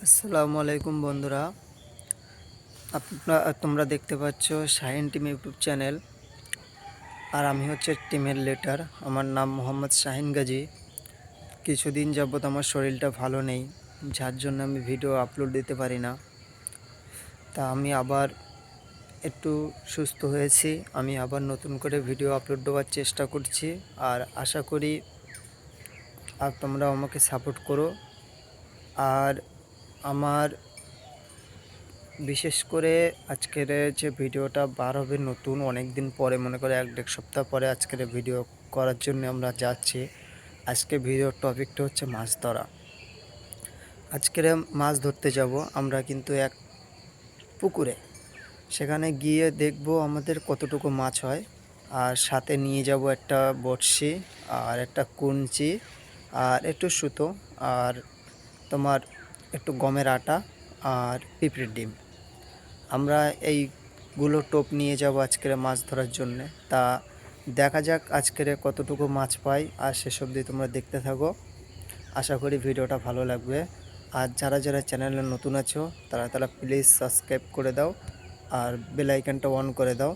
আসসালামু আলাইকুম বন্ধুরা। তোমরা দেখতে পাচ্ছ শাহিন টিম ইউটিউব চ্যানেল। আর আমি হচ্ছে টিমের লিডার। আমার নাম মোহাম্মদ শাহিন গাজী। কিছুদিন যাবৎ আমার শরীরটা ভালো নেই, যার জন্য আমি ভিডিও আপলোড দিতে পারি না। তা আমি আবার একটু সুস্থ হয়েছি। আমি আবার নতুন করে ভিডিও আপলোড দেওয়ার চেষ্টা করছি। আর আশা করি তোমরা আমাকে সাপোর্ট করো। আর আমার বিশেষ করে আজকের যে ভিডিওটা বার হবে নতুন, অনেক দিন পরে, মনে করে 1-1.5 সপ্তাহ পরে আজকের ভিডিও করার জন্য আমরা যাচ্ছি। আজকে ভিডিওর টপিকটা হচ্ছে মাছ ধরা। আজকের মাছ ধরতে যাব আমরা কিন্তু এক পুকুরে। সেখানে গিয়ে দেখব আমাদের কতটুকু মাছ হয়। আর সাথে নিয়ে যাব একটা বড়শি, আর একটা কঞ্চি, আর একটু সুতো, আর তোমার একটু গমের আটা, আর পিঁপড়ের ডিম। আমরা এইগুলো টোপ নিয়ে যাব আজকের মাছ ধরার জন্যে। তা দেখা যাক আজকের কতটুকু মাছ পাই, আর শেষ অবধি তোমরা দেখতে থাকো। আশা করি ভিডিওটা ভালো লাগবে। আর যারা যারা চ্যানেলে নতুন আছো তারা প্লিজ সাবস্ক্রাইব করে দাও, আর বেল আইকনটা অন করে দাও,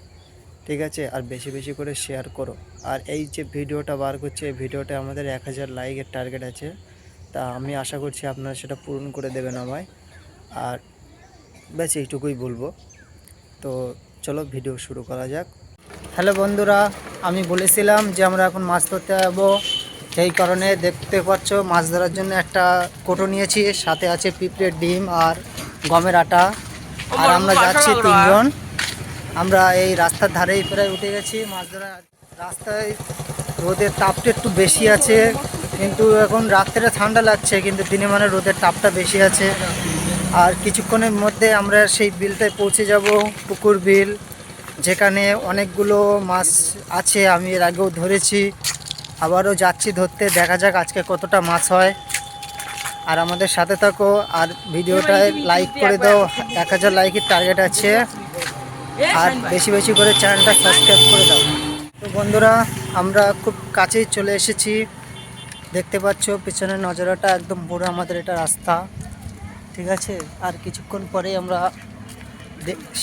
ঠিক আছে? আর বেশি বেশি করে শেয়ার করো। আর এই যে ভিডিওটা বার করছে, এই ভিডিওটা আমাদের 1000 লাইকের টার্গেট আছে। তা আমি আশা করছি আপনারা সেটা পূরণ করে দেবেন আমায়। আর ব্যাস এইটুকুই বলবো। তো চলো ভিডিও শুরু করা যাক। হ্যালো বন্ধুরা, আমি বলেছিলাম যে আমরা এখন মাছ ধরতে যাবো। সেই কারণে দেখতে পাচ্ছ মাছ ধরার জন্য একটা কোটো নিয়েছি, সাথে আছে পিঁপড়ের ডিম আর গমের আটা। আর আমরা যাচ্ছি 3 জন। আমরা এই রাস্তার ধারেই প্রায় উঠে গেছি মাছ ধরা। রাস্তায় রোদের তাপটা একটু বেশি আছে, কিন্তু এখন রাত্রে ঠান্ডা লাগছে, কিন্তু দিনে মানে রোদের তাপটা বেশি আছে। আর কিছুক্ষণের মধ্যে আমরা সেই বিলটায় পৌঁছে যাব, পুকুর বিল, যেখানে অনেকগুলো মাছ আছে। আমি এর আগেও ধরেছি, আবারও যাচ্ছি ধরতে। দেখা যাক আজকে কতটা মাছ হয়। আর আমাদের সাথে থাকো, আর ভিডিওটায় লাইক করে দাও। 1000 লাইকের টার্গেট আছে। আর বেশি বেশি করে চ্যানেলটা সাবস্ক্রাইব করে দাও। তো বন্ধুরা, আমরা খুব কাছেই চলে এসেছি। দেখতে পাচ্ছ পিছনের নজরাটা একদম পুরো আমাদের এটা রাস্তা, ঠিক আছে? আর কিছুক্ষণ পরেই আমরা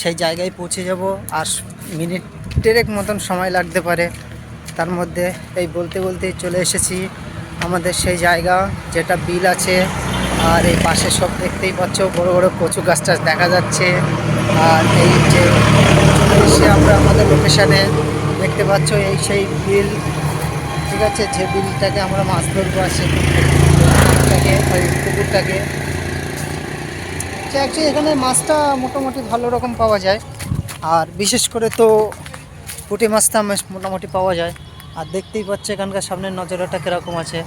সেই জায়গায় পৌঁছে যাব। আর মিনিট 1.5 মতন সময় লাগতে পারে। তার মধ্যে এই বলতে বলতেই চলে এসেছি আমাদের সেই জায়গা, যেটা বিল আছে। আর এই পাশে সব দেখতেই পাচ্ছ বড় বড় কচু গাছ টাছ দেখা যাচ্ছে। আর এই যে চলে এসে আমরা আমাদের লোকেশানে, দেখতে পাচ্ছ এই সেই বিল, ঠিক আছে? যে বিলটাকে আমরা মাছ ধরবো, আর সেই পুকুরটাকে অ্যাকচুয়ালি এখানে মাছটা মোটামুটি ভালো রকম পাওয়া যায়। আর বিশেষ করে তো পুঁটি মাছটা মোটামুটি পাওয়া যায়। আর দেখতেই পাচ্ছে এখানকার সামনের নজরাটা কীরকম আছে।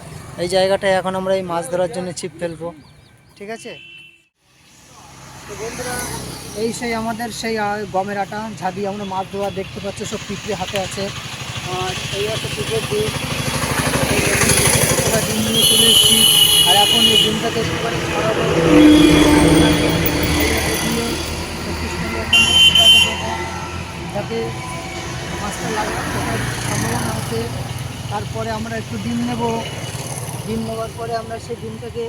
এই জায়গাটায় এখন আমরা এই মাছ ধরার জন্য ছিপ ফেলবো, ঠিক আছে? তো বন্ধুরা, এই সেই আমাদের সেই গমের আটা ঝাবি আমরা মাছ ধোয়া, দেখতে পাচ্ছ সব পিঁপড়ে হাতে আছে। আর এই আছে পিঁপড়ের ডিম। ডিম নিয়ে চলে এসেছি। আর এখন এই ডিমটাকে একটুখানি ছড়াবো, যাতে মাছটা লাগার সম্ভাবনা আছে। তারপরে আমরা একটু ডিম নেব। ডিম নেওয়ার পরে আমরা সেই ডিমটাকে,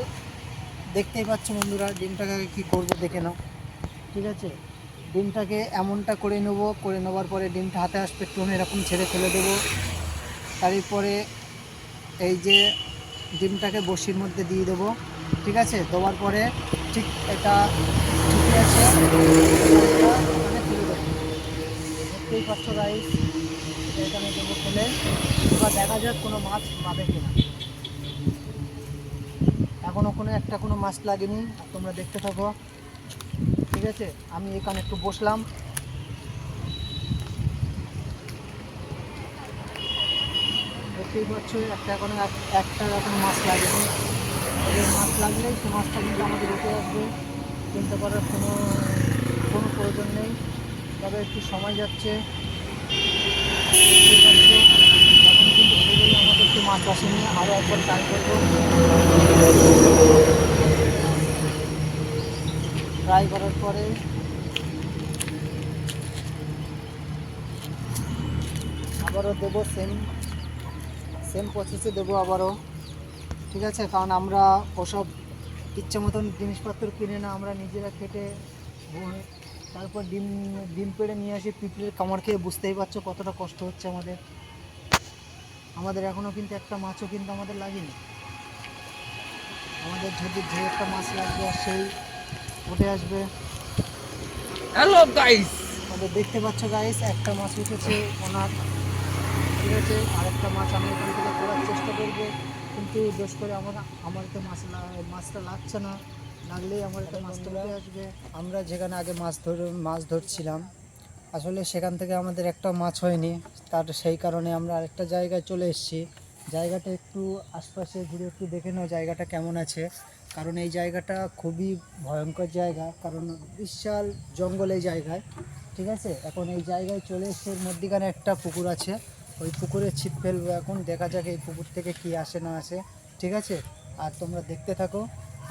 দেখতেই পাচ্ছ বন্ধুরা, ডিমটাকে কী করবো দেখে নাও, ঠিক আছে? ডিমটাকে এমনটা করে নেবো, করে নেওয়ার পরে ডিমটা হাতে আসবে, টোন এরকম ছেড়ে ফেলে দেবো। তারপরে এই যে ডিমটাকে বড়শির মধ্যে দিয়ে দেবো, ঠিক আছে? দেওয়ার পরে ঠিক এটা ঠিকই আছে, এখানে ফেলে দেবো। দেখতেই পাচ্ছ রাইস, এখানে দেবো ফেলে। এবার দেখা যাক কোনো মাছ পাবে কিনা। এখনও কোনো মাছ লাগেনি, তোমরা দেখতে থাকো, ঠিক আছে? আমি এখানে একটু বসলাম। দেখতেই পাচ্ছ একটা এখনো মাছ লাগেনি। ওদের মাছ লাগলেই সে মাছটা কিন্তু আমাদের উঠে আসবে। চিন্তা করার কোনো প্রয়োজন নেই, তবে একটু সময় যাচ্ছে। দেখতেই পাচ্ছ এখন কিন্তু ভেবেই আমাদের একটু মাছ আসেনি। আরও একবার ট্রাই করবো। ট্রাই করার পরে আবারও দেবো, সেম প্রসেসে দেবো আবারও, ঠিক আছে? কারণ আমরা ওসব ইচ্ছা মতন জিনিসপত্র কিনে না, আমরা নিজেরা খেটে তারপর ডিম ডিম পেড়ে নিয়ে আসি। পিঁপড়ের কামড় খেয়ে বুঝতেই পারছো কতটা কষ্ট হচ্ছে আমাদের। আমাদের এখনও কিন্তু একটা মাছও কিন্তু আমাদের লাগেনি। আমাদের যদি যে একটা মাছ লাগবে আর সেই উঠে আসবে। হ্যালো গাইস, আমাদের দেখতে পাচ্ছ গাইস, একটা মাছ উঠেছে ওনার, ঠিক আছে। আরেকটা মাছ আমি এখান থেকে তোলার চেষ্টা করবো, কিন্তু দোষ করে আমার তো মাছটা লাগছে না। লাগলেই আমার একটা মাছটা উঠে আসবে। আমরা যেখানে আগে মাছ ধরছিলাম, আসলে সেখান থেকে আমাদের একটা মাছ হয়নি। সেই কারণে আমরা আরেকটা জায়গায় চলে এসেছি। জায়গাটা একটু আশপাশে ঘুরে একটু দেখে নাও জায়গাটা কেমন আছে, কারণ এই জায়গাটা খুবই ভয়ঙ্কর জায়গা, কারণ বিশাল জঙ্গল এই জায়গায়, ঠিক আছে। এখন এই জায়গায় চলে এসে মধ্যিখানে একটা পুকুর আছে, ওই পুকুরে ছিপ ফেলবো। এখন দেখা যাক এই পুকুর থেকে কি আসে না আসে, ঠিক আছে। আর তোমরা দেখতে থাকো,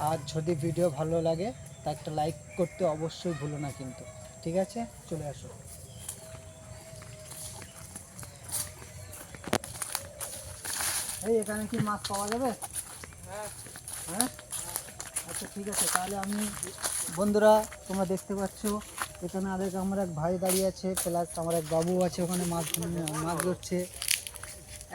আর যদি ভিডিও ভালো লাগে তা একটা লাইক করতে অবশ্যই ভুলো না কিন্তু, ঠিক আছে। চলে আসো। এই এখানে কি মাছ পাওয়া যাবে? হ্যাঁ, আচ্ছা ঠিক আছে, তাহলে আমি, বন্ধুরা তোমরা দেখতে পাচ্ছ এখানে আমার এক ভাই দাঁড়িয়ে আছে, প্লাস আমার এক বাবু আছে, ওখানে মাছ ধরছে।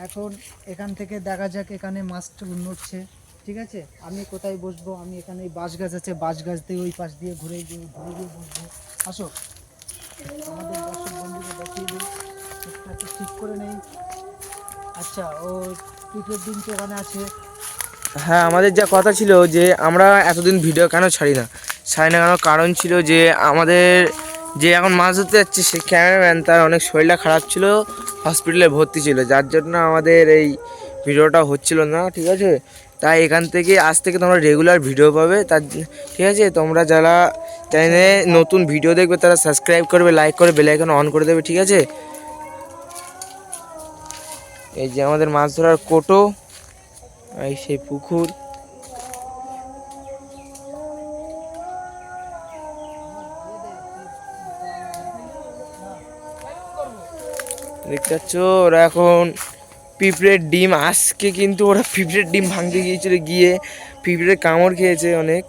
এখন এখান থেকে দেখা যাক এখানে মাছটা নড়ছে, ঠিক আছে। আমি কোথায় বসবো? আমি এখানে বাঁশ গাছ আছে, বাঁশ গাছ দিয়ে ওই পাশ দিয়ে ঘুরে গিয়ে বসবো। আসো, আমাদের দর্শক বন্ধুকে দেখিয়ে দিই, একটু ঠিক করে নেই। আচ্ছা, ও পিঠের দিন তো এখানে আছে। হ্যাঁ, আমাদের যা কথা ছিল যে আমরা এতদিন ভিডিও কেন ছাড়ি না কেন, কারণ ছিল যে আমাদের যে এখন মাছ ধরতে যাচ্ছে সেই ক্যামেরাম্যান, তার অনেক শরীরটা খারাপ ছিল, হসপিটালে ভর্তি ছিল, যার জন্য আমাদের এই ভিডিওটা হচ্ছিল না, ঠিক আছে। তাই এখান থেকে আজ থেকে তোমরা রেগুলার ভিডিও পাবে, তার ঠিক আছে। তোমরা যারা চ্যানেলে নতুন ভিডিও দেখবে তারা সাবস্ক্রাইব করবে, লাইক করে বেল আইকন অন করে দেবে, ঠিক আছে। এই যে আমাদের মাছ ধরার কোটো, এই সেই পুকুর, দেখতে পাচ্ছ। ওরা এখন পিঁপড়ের ডিম, আজকে কিন্তু ওরা পিঁপড়ের ডিম ভাঙতে গিয়েছিল, গিয়ে পিঁপড়ের কামড় খেয়েছে অনেক।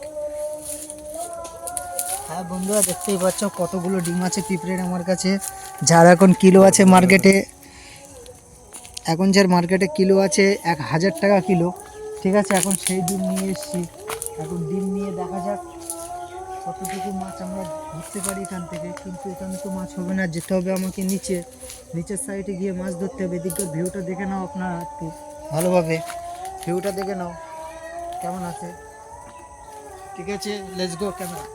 হ্যাঁ বন্ধুরা, দেখতেই পাচ্ছ কতগুলো ডিম আছে পিঁপড়ের আমার কাছে, যার এখন কিলো আছে মার্কেটে, যার মার্কেটে কিলো আছে 1000 টাকা কিলো, ঠিক আছে। এখন সেই ডিম নিয়ে এসেছি, এখন ডিম নিয়ে দেখা যাক কতটুকু মাছ আমরা ধরতে পারি এখান থেকে। কিন্তু এখানে তো মাছ হবে না, যেতে হবে আমাকে নিচের সাইডে গিয়ে মাছ ধরতে হবে। এদিককার ভিউটা দেখে নাও আপনারা একটু ভালোভাবে, ভিউটা দেখে নাও কেমন আছে, ঠিক আছে। Let's go camera.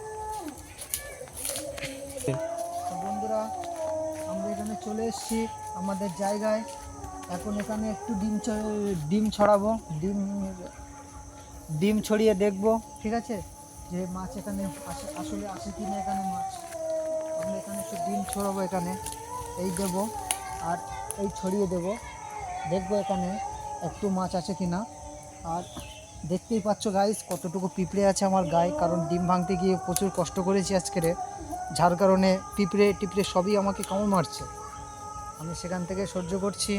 তো বন্ধুরা, আমরা এখানে চলে এসেছি আমাদের জায়গায়। এখন এখানে একটু ডিম ছড়াবো, ডিম ছড়িয়ে দেখবো, ঠিক আছে, যে মাছ এখানে আসলে আসে কি না এখানে মাছ। আমরা এখানে একটু ডিম ছড়াবো, এখানে এই দেব আর এই ছড়িয়ে দেব, দেখবো এখানে একটু মাছ আছে কি না। আর দেখতেই পাচ্ছ গাইস কতটুকু পিঁপড়ে আছে আমার গায়ে, কারণ ডিম ভাঙতে গিয়ে প্রচুর কষ্ট করেছি আজকের, যার কারণে পিঁপড়ে টিপড়ে সবই আমাকে কামড় মারছে। আমি সেখান থেকে সহ্য করছি।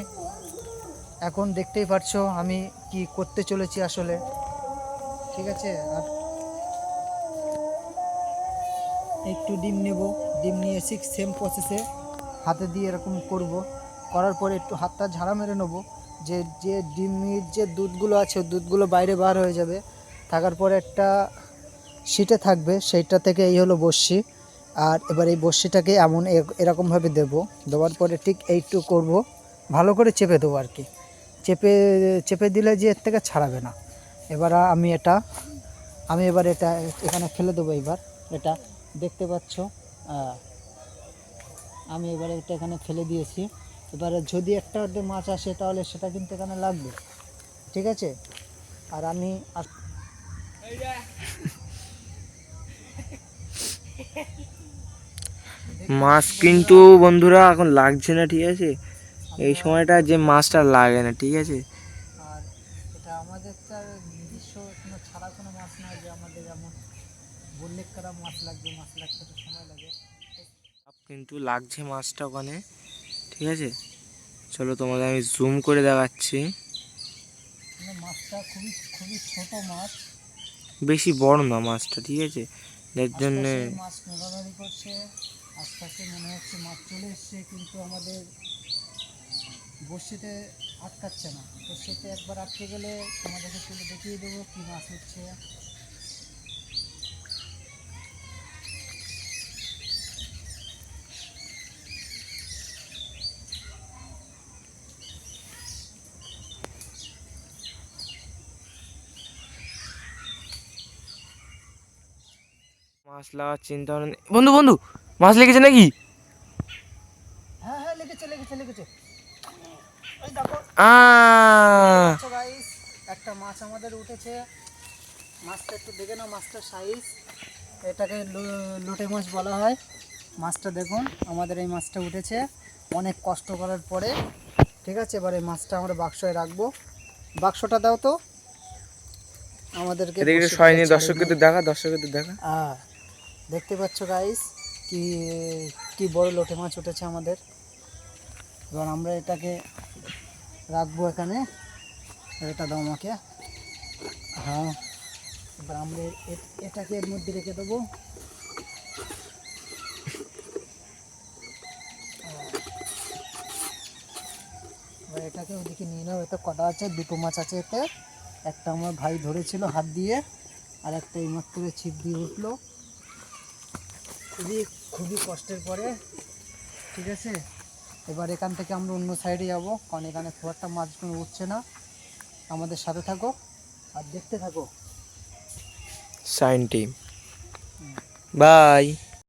এখন দেখতেই পাচ্ছ আমি কি করতে চলেছি আসলে, ঠিক আছে। আর একটু ডিম নেব, ডিম নিয়ে এসে সেম প্রসেসে হাতে দিয়ে এরকম করব, করার পরে একটু হাতটা ঝাড়া মেরে নেব, যে যে ডিমের যে দুধগুলো আছে দুধগুলো বাইরে বার হয়ে যাবে। থাকার পরে একটা শিটে থাকবে, সেইটা থেকে এই হলো বড়শি। আর এবার এই বড়শিটাকে এরকমভাবে দেওয়ার পরে ঠিক এইটু করব, ভালো করে চেপে দেবো আর কি। চেপে চেপে দিলে যে এর থেকে ছাড়াবে না। আমি এবার এটা এখানে ফেলে দেবো। এটা দেখতে পাচ্ছ, আমি এবারে এটা এখানে ফেলে দিয়েছি। এবারে যদি একটা মাছ আসে তাহলে সেটা কিন্তু এখানে লাগবে, ঠিক আছে। আর আমি মাছ কিন্তু বন্ধুরা এখন লাগছে না, ঠিক আছে। এই সময়টা যে মাছটা লাগে না, ঠিক আছে। আর এটা আমাদের তার নিজস্ব কোনো ছাড়া কোনো মাছ নয় যে আমাদের যেমন বললে কারা মাছ লাগতে তো সময় লাগে। কিন্তু লাগছে মাছটা ওখানে, ঠিক আছে। চলো তোমাদের আমি জুম করে দেখাচ্ছি। মাছটা খুবই খুবই ছোট মাছ, বেশি বড় না মাছটা, ঠিক আছে, যার জন্যে আশপাশে মাছ নড়ানড়ি করছে, আশপাশে মনে হচ্ছে মাছ চলে এসছে, কিন্তু আমাদের বড়শিতে আটকাচ্ছে না। বড়শিতে একবার আটকে গেলে তোমাদেরকে তুলে দেখিয়ে দেবো কী মাছ হচ্ছে। মাছ লাগার চিন্তা ভাবনা বন্ধু বন্ধু মাছ লেগেছে নাকি? হ্যাঁ হ্যাঁ, লেগেছে লেগেছে লেগেছে। এই দেখো আহ গাইস, একটা মাছ আমাদের উঠেছে। মাছটা একটু দেখে নাও, মাছটার সাইজ। এটাকে লোটে মাছ বলা হয়। মাছটা দেখুন, আমাদের এই মাছটা উঠেছে অনেক কষ্ট করার পরে। ঠিক আছে, এবার এই মাছটা আমরা বাক্সয় রাখবো। বাক্সটা দাও তো আমাদেরকে। এদিকে একটু সবাই নিয়ে দর্শকদের দেখা। দেখতে পাচ্ছ গাইস, কি কি বড় লোটে মাছ উঠেছে আমাদের। এবার আমরা এটাকে রাখবো এখানে। এটা দাও আমাকে। হ্যাঁ, এবার আমরা এটাকে এর মধ্যে রেখে দেবো। এবার এটাকে ওদিকে নিয়ে নাও। এতে কটা আছে? দুটো মাছ আছে এতে। একটা আমার ভাই ধরেছিল হাত দিয়ে, আর একটা এইমাত্র ছিপ দিয়ে উঠলো। খুবই কষ্টের পরে। ঠিক আছে, এবার এখান থেকে আমরা অন্য সাইডে যাব, কারণ এখানে খুব একটা মাছগুলো উঠছে না। আমাদের সাথে থাকো আর দেখতে থাকো। সাইন টিম, বাই।